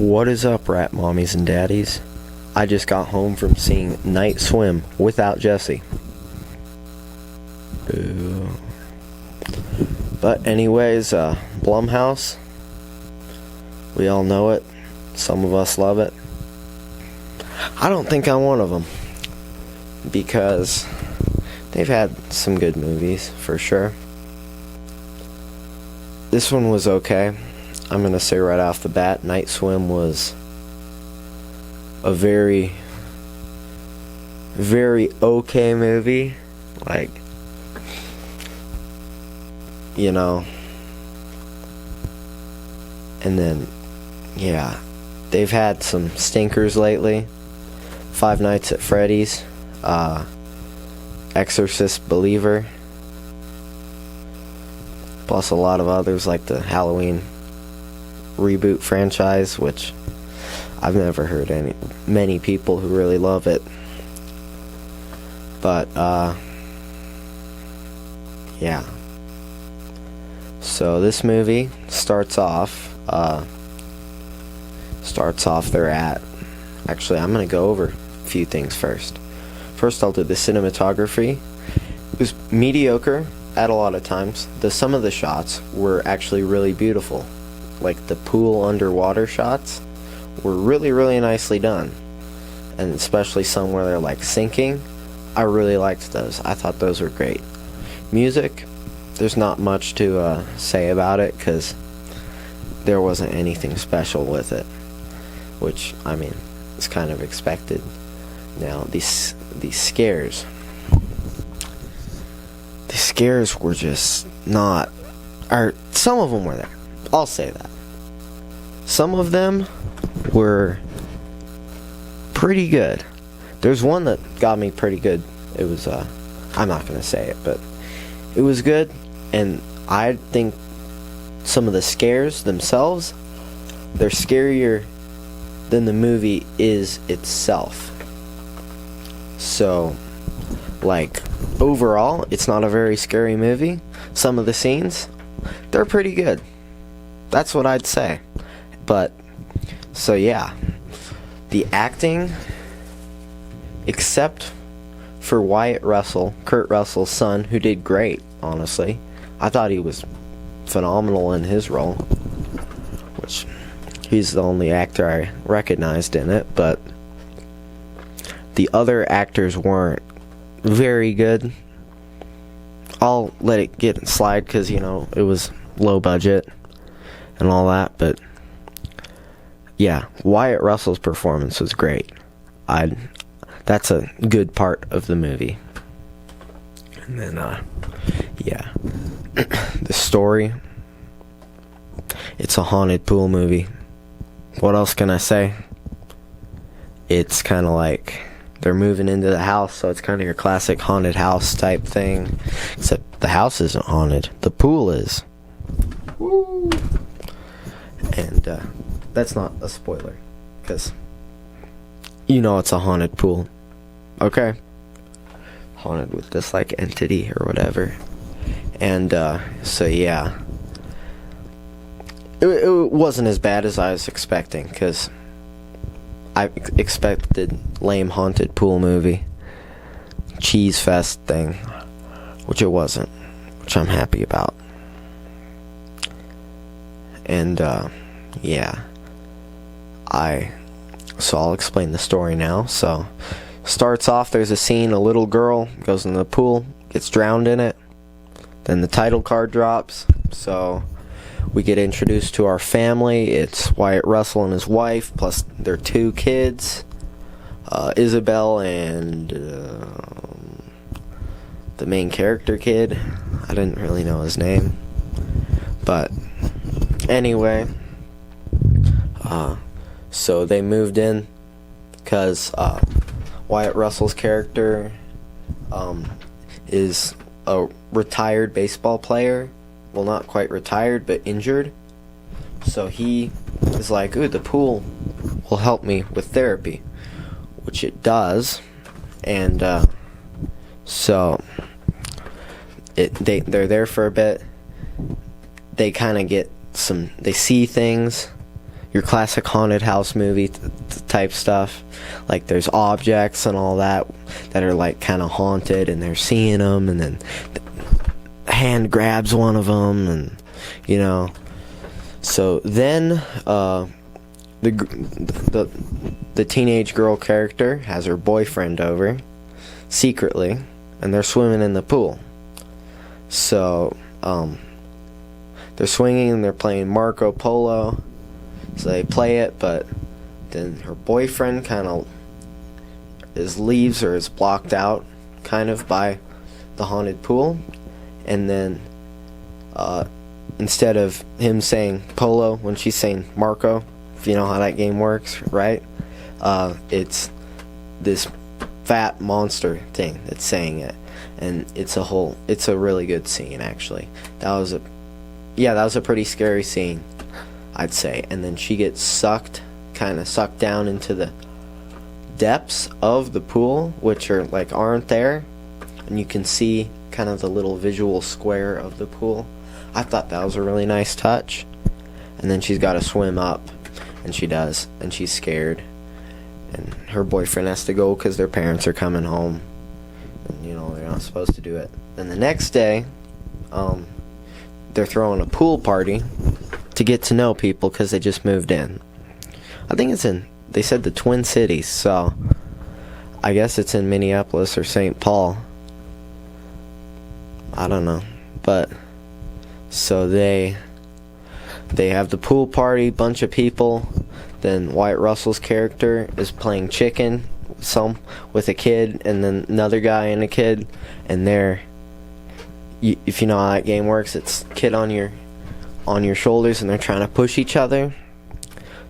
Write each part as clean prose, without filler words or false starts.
What is up, rat mommies and daddies? I just got home from seeing Night Swim without Jesse. Boo. But anyways, Blumhouse, we all know it. Some of us love it. I don't think I'm one of them, because they've had some good movies, for sure. This one was okay. I'm gonna say right off the bat, Night Swim was a very, very okay movie. Like, you know. And then, yeah, they've had some stinkers lately. Five Nights at Freddy's, Exorcist Believer, plus a lot of others like the Halloween reboot franchise, which I've never heard many people who really love it. But yeah. So this movie starts off actually, I'm gonna go over a few things first. First, I'll do the cinematography. It was mediocre at a lot of times. Some of the shots were actually really beautiful. Like the pool underwater shots were really, really nicely done. And especially some where they're like sinking. I really liked those. I thought those were great. Music, there's not much to say about it, because there wasn't anything special with it. Which, I mean, it's kind of expected. Now, these scares. The scares were just not... Or, some of them were there. I'll say that. Some of them were pretty good. There's one that got me pretty good. It was, I'm not going to say it, but it was good. And I think some of the scares themselves, they're scarier than the movie is itself. So, like, overall, it's not a very scary movie. Some of the scenes, they're pretty good. That's what I'd say. But, so yeah, the acting, except for Kurt Russell's son, who did great, honestly. I thought he was phenomenal in his role, which he's the only actor I recognized in it, but the other actors weren't very good. I'll let it slide because, you know, it was low budget and all that, but yeah, Wyatt Russell's performance was great. That's a good part of the movie. And then, yeah, the story, it's a haunted pool movie. What else can I say? It's kind of like they're moving into the house, so it's kind of your classic haunted house type thing, except the house isn't haunted, the pool is. Woo! And that's not a spoiler, because you know it's a haunted pool, okay? Haunted with this like entity or whatever. And so yeah, it wasn't as bad as I was expecting, because I expected lame haunted pool movie, cheese fest thing, which it wasn't, which I'm happy about. And yeah, so I'll explain the story now. So starts off, there's a scene, a little girl goes in the pool, gets drowned in it. Then the title card drops, so we get introduced to our family. It's Wyatt Russell and his wife, plus their two kids, Isabel and the main character kid. I didn't really know his name, but anyway, so they moved in because Wyatt Russell's character is a retired baseball player. Well, not quite retired, but injured. So he is like, ooh, the pool will help me with therapy, which it does. And so they're there for a bit. They kind of get they see things, your classic haunted house movie type stuff. Like there's objects and all that are like kind of haunted, and they're seeing them, and then the hand grabs one of them, and you know. So then the teenage girl character has her boyfriend over secretly, and they're swimming in the pool. So they're swinging and they're playing Marco Polo. So they play it, but then her boyfriend kind of leaves or is blocked out kind of by the haunted pool. And then instead of him saying Polo when she's saying Marco, if you know how that game works, right? It's this fat monster thing that's saying it. And it's a really good scene, actually. That was a pretty scary scene, I'd say. And then she gets kind of sucked down into the depths of the pool, which aren't there, and you can see kind of the little visual square of the pool. I thought that was a really nice touch. And then she's got to swim up, and she does, and she's scared, and her boyfriend has to go because their parents are coming home, and you know they're not supposed to do it. Then the next day, they're throwing a pool party to get to know people because they just moved in. I think they said the Twin Cities, so I guess it's in Minneapolis or St. Paul. I don't know. But so they have the pool party, bunch of people. Then Wyatt Russell's character is playing chicken with a kid, and then another guy and a kid, and if you know how that game works, it's kid on your shoulders, and they're trying to push each other.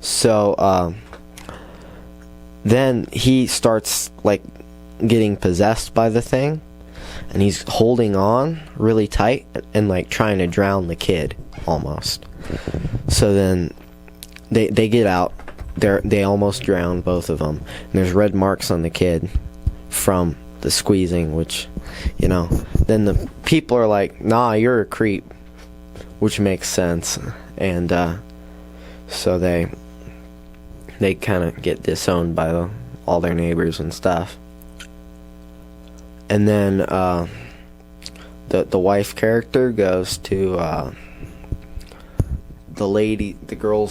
So then he starts getting possessed by the thing, and he's holding on really tight and trying to drown the kid almost. So then they get out. They almost drown, both of them, and there's red marks on the kid from the squeezing, which, you know, then the people are like, nah, you're a creep, which makes sense. And so they kind of get disowned by all their neighbors and stuff. And then the wife character goes to the girl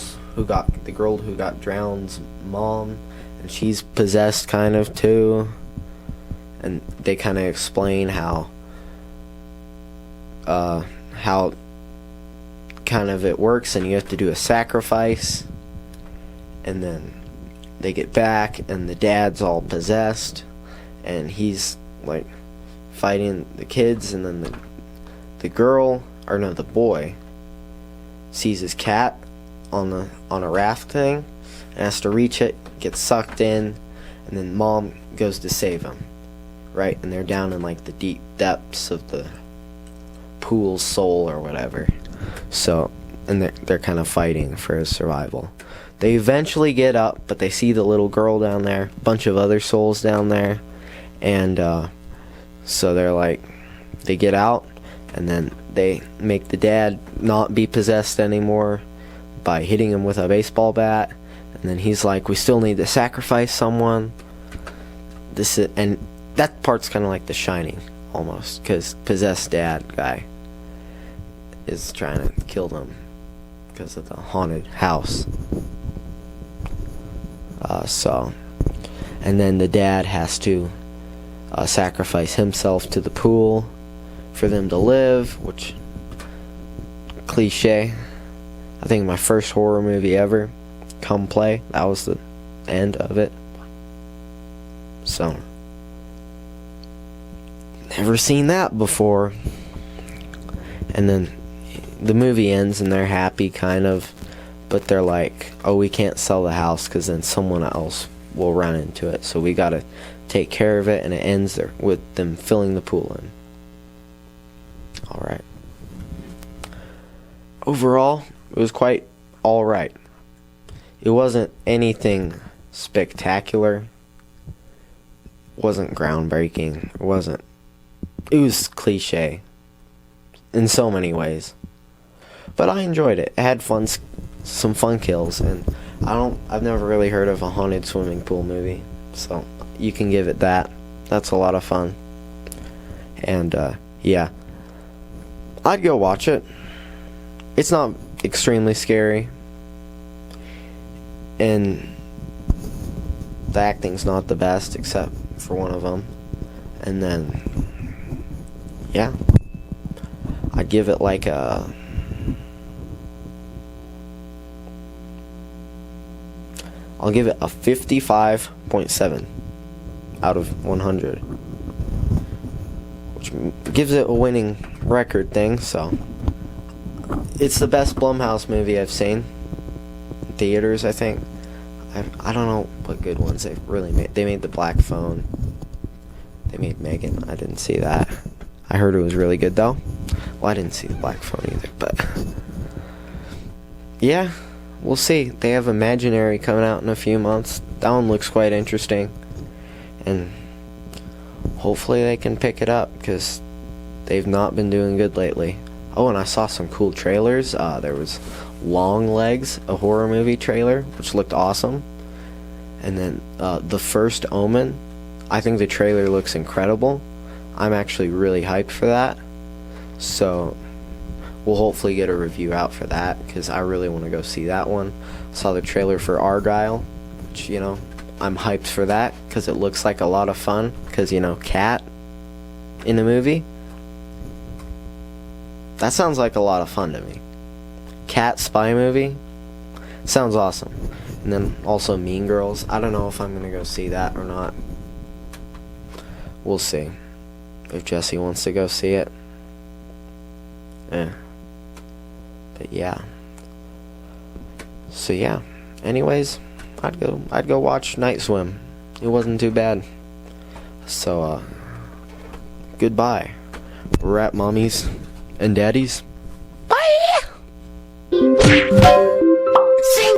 who got drowned's mom, and she's possessed kind of too. And they kind of explain how kind of it works, and you have to do a sacrifice. And then they get back, and the dad's all possessed, and he's fighting the kids. And then the boy sees his cat on a raft thing and has to reach it, gets sucked in, and then mom goes to save him, right? And they're down in the deep depths of the pool's soul or whatever. So, and they're kind of fighting for his survival. They eventually get up, but they see the little girl down there, a bunch of other souls down there, and so they get out, and then they make the dad not be possessed anymore by hitting him with a baseball bat. And then he's like, we still need to sacrifice someone. And that part's kind of like The Shining almost, because possessed dad guy is trying to kill them because of the haunted house. And then the dad has to sacrifice himself to the pool for them to live, which cliche. I think my first horror movie ever, Come Play, that was the end of it. So, never seen that before. And then the movie ends and they're happy kind of, but they're like, oh, we can't sell the house because then someone else will run into it, so we gotta take care of it. And it ends there with them filling the pool in. Alright. Overall, it was quite alright. It wasn't anything spectacular. It wasn't groundbreaking. It was cliche in so many ways. But I enjoyed it. It had fun some fun kills, and I've never really heard of a haunted swimming pool movie, so you can give it that. That's a lot of fun. And yeah, I'd go watch it. It's not extremely scary, and the acting's not the best except for one of them. And then yeah, I'd give it like a I'll give it a 55.7 out of 100, which gives it a winning record thing. So it's the best Blumhouse movie I've seen in theaters, I think. I don't know what good ones they've really made. They made The Black Phone. They made Megan. I didn't see that. I heard it was really good though. Well, I didn't see The Black Phone either, but yeah, we'll see. They have Imaginary coming out in a few months. That one looks quite interesting, and hopefully they can pick it up, because they've not been doing good lately. Oh, and I saw some cool trailers. There was Long Legs, a horror movie trailer, which looked awesome. And then The First Omen. I think the trailer looks incredible. I'm actually really hyped for that. So we'll hopefully get a review out for that, because I really want to go see that one. Saw the trailer for Argyle, which, you know, I'm hyped for that, because it looks like a lot of fun. Because, you know, Cat in the movie, that sounds like a lot of fun to me. Cat spy movie sounds awesome. And then also Mean Girls. I don't know if I'm gonna go see that or not. We'll see if Jesse wants to go see it. But yeah. So yeah. Anyways, I'd go watch Night Swim. It wasn't too bad. So goodbye, rat mommies and daddies. Bye. Sing.